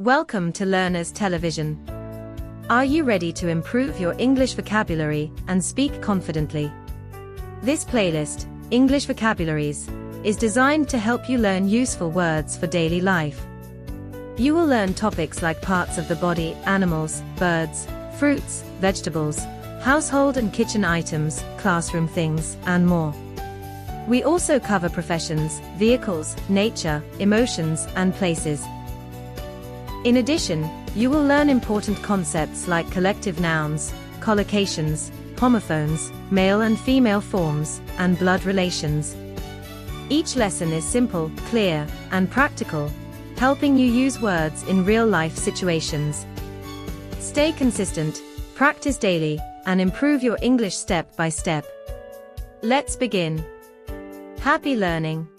Welcome to Learners Television. Are you ready to improve your English vocabulary and speak confidently? This playlist, English Vocabularies, is designed to help you learn useful words for daily life. You will learn topics like parts of the body, animals, birds, fruits, vegetables, household and kitchen items, classroom things, and more. We also cover professions, vehicles, nature, emotions, and places. In addition, you will learn important concepts like collective nouns, collocations, homophones, male and female forms, and blood relations. Each lesson is simple, clear, and practical, helping you use words in real-life situations. Stay consistent, practice daily, and improve your English step by step. Let's begin. Happy learning!